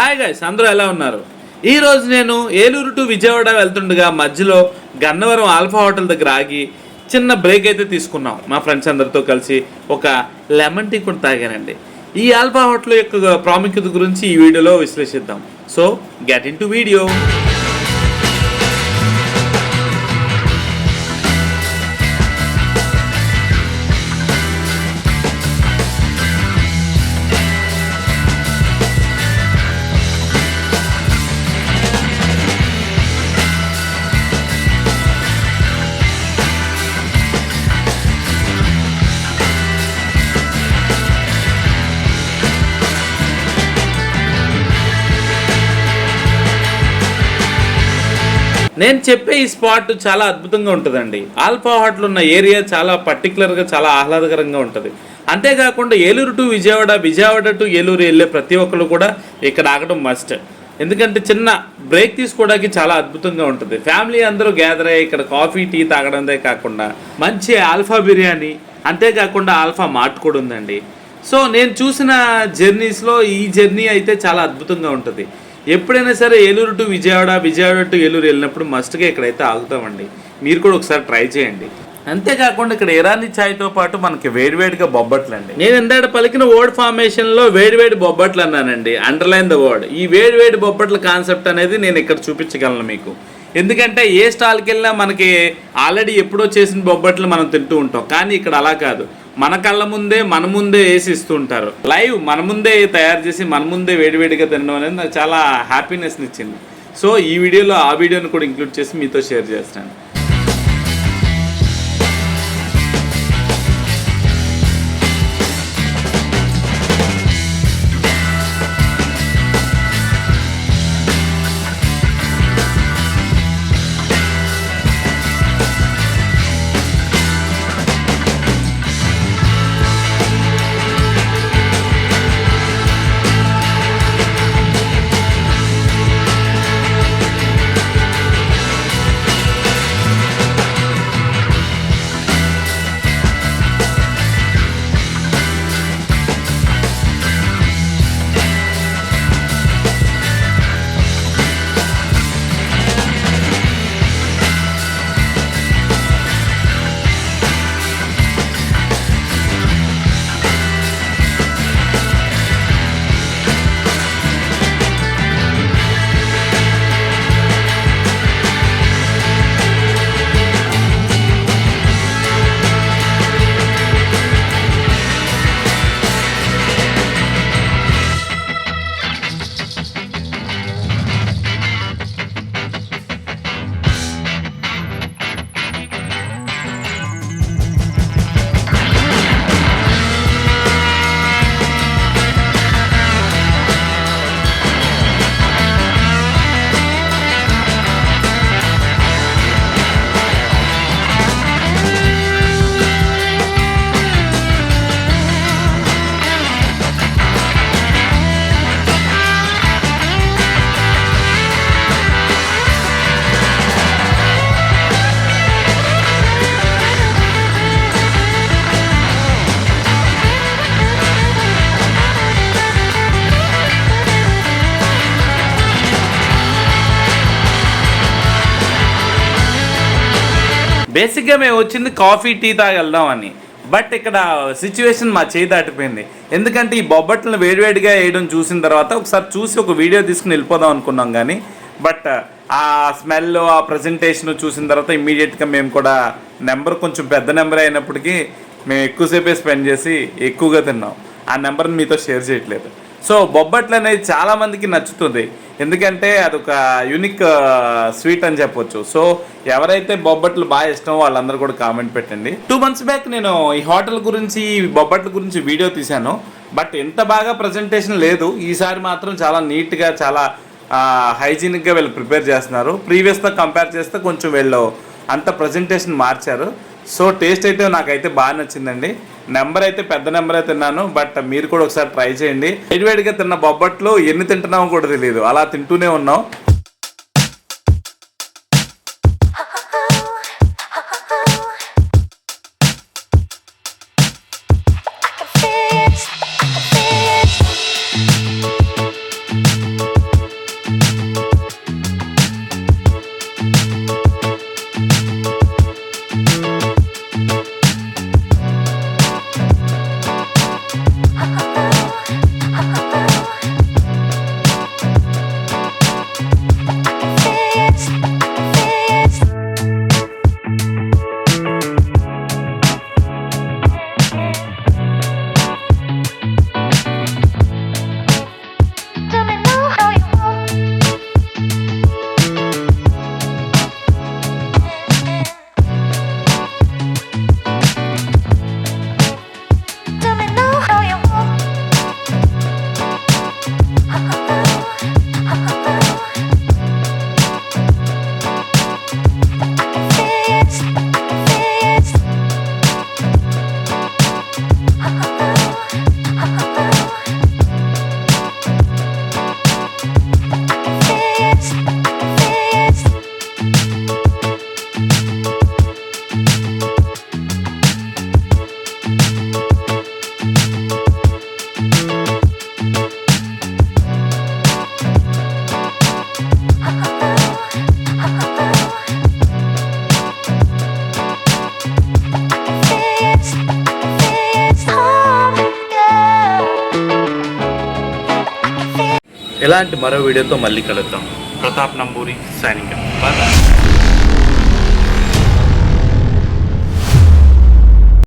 Hi guys, అందరూ ఎలా ఉన్నారు? ఈరోజు నేను ఏలూరు టు విజయవాడ వెళ్తుండగా మధ్యలో గన్నవరం ఆల్ఫా హోటల్ దగ్గర ఆగి చిన్న బ్రేక్ అయితే తీసుకున్నాం. మా ఫ్రెండ్స్ అందరితో కలిసి ఒక లెమన్ టీ కూడా తాగానండి. ఈ ఆల్ఫా హోటల్ యొక్క ప్రాముఖ్యత గురించి ఈ వీడియోలో విశ్లేషిద్దాం. So get into video. నేను చెప్పే ఈ స్పాట్ చాలా అద్భుతంగా ఉంటుందండి. ఆల్ఫా హోటల్ ఉన్న ఏరియా చాలా పర్టికులర్గా చాలా ఆహ్లాదకరంగా ఉంటుంది. అంతేకాకుండా ఏలూరు టు విజయవాడ, విజయవాడ టు ఏలూరు వెళ్ళే ప్రతి ఒక్కరు కూడా ఇక్కడ ఆగడం మస్ట్. ఎందుకంటే చిన్న బ్రేక్ తీసుకోవడానికి చాలా అద్భుతంగా ఉంటుంది. ఫ్యామిలీ అందరూ గ్యాదర్ అయ్యి ఇక్కడ కాఫీ టీ తాగడందే కాకుండా మంచి ఆల్ఫా బిర్యానీ, అంతేకాకుండా ఆల్ఫా మార్ట్ కూడా ఉందండి. సో నేను చూసిన జర్నీస్లో ఈ జర్నీ అయితే చాలా అద్భుతంగా ఉంటుంది. ఎప్పుడైనా సరే ఏలూరు టు విజయవాడ, విజయవాడ టు ఏలూరు వెళ్ళినప్పుడు మస్ట్గా ఇక్కడైతే ఆగుతామండి. మీరు కూడా ఒకసారి ట్రై చేయండి. అంతేకాకుండా ఇక్కడ ఇరానీ ఛాయ్తో పాటు మనకి వేడివేడిగా బొబ్బట్లు అండి. నేను ఇందాక పలికిన వర్డ్ ఫార్మేషన్లో వేడివేడి బొబ్బట్లు అన్నానండి. Underline the word. ఈ వేడివేడి బొబ్బట్ల కాన్సెప్ట్ అనేది నేను ఇక్కడ చూపించగలను మీకు. ఎందుకంటే ఏ స్టాల్కి వెళ్ళినా మనకి ఆల్రెడీ ఎప్పుడో చేసిన బొబ్బట్లు మనం తింటూ ఉంటాం. కానీ ఇక్కడ అలా కాదు, మన కళ్ళ ముందే మన ముందే వేసి ఇస్తూ ఉంటారు. లైవ్ మన ముందే తయారు చేసి మన ముందే వేడివేడిగా తినడం అనేది నాకు చాలా హ్యాపీనెస్ని ఇచ్చింది. సో ఈ వీడియోలో ఆ వీడియోని కూడా ఇంక్లూడ్ చేసి మీతో షేర్ చేస్తాను. బేసిక్గా మేము వచ్చింది కాఫీ టీ తాగెళ్దామని. బట్ ఇక్కడ సిచ్యువేషన్ మా చేయి దాటిపోయింది. ఎందుకంటే ఈ బొబ్బట్లను వేడివేడిగా వేయడం చూసిన తర్వాత ఒకసారి చూసి ఒక వీడియో తీసుకుని వెళ్ళిపోదాం అనుకున్నాం. కానీ బట్ ఆ స్మెల్, ఆ ప్రజెంటేషన్ చూసిన తర్వాత ఇమ్మీడియట్గా మేము కూడా నెంబర్ కొంచెం పెద్ద నెంబర్ అయినప్పటికీ మేము ఎక్కువసేపే స్పెండ్ చేసి ఎక్కువగా తిన్నాం. ఆ నెంబర్ని మీతో షేర్ చేయట్లేదు. సో బొబ్బట్లు అనేది చాలామందికి నచ్చుతుంది. ఎందుకంటే అదొక యూనిక్ స్వీట్ అని చెప్పొచ్చు. సో ఎవరైతే బొబ్బట్లు బాగా ఇష్టమో వాళ్ళందరూ కూడా కామెంట్ పెట్టండి. 2 months బ్యాక్ నేను ఈ హోటల్ గురించి, ఈ బొబ్బట్ల గురించి వీడియో తీశాను. బట్ ఎంత బాగా ప్రజెంటేషన్ లేదు. ఈసారి మాత్రం చాలా నీట్గా, చాలా హైజీనిక్గా వీళ్ళు ప్రిపేర్ చేస్తున్నారు. ప్రీవియస్తో కంపేర్ చేస్తే కొంచెం వీళ్ళు అంత ప్రజెంటేషన్ మార్చారు. సో టేస్ట్ అయితే నాకైతే బాగా నచ్చిందండి. నెంబర్ అయితే పెద్ద నెంబరే తిన్నాను. బట్ మీరు కూడా ఒకసారి ట్రై చేయండి. వేడివేడిగా తిన్న బొబ్బట్లు ఎన్ని తింటున్నామో కూడా తెలియదు, అలా తింటూనే ఉన్నాం. ఇలాంటి మరో వీడియోతో మళ్ళీ కలుద్దాం. ప్రతాప్ నంబూరి సైనింగ్. బాయ్.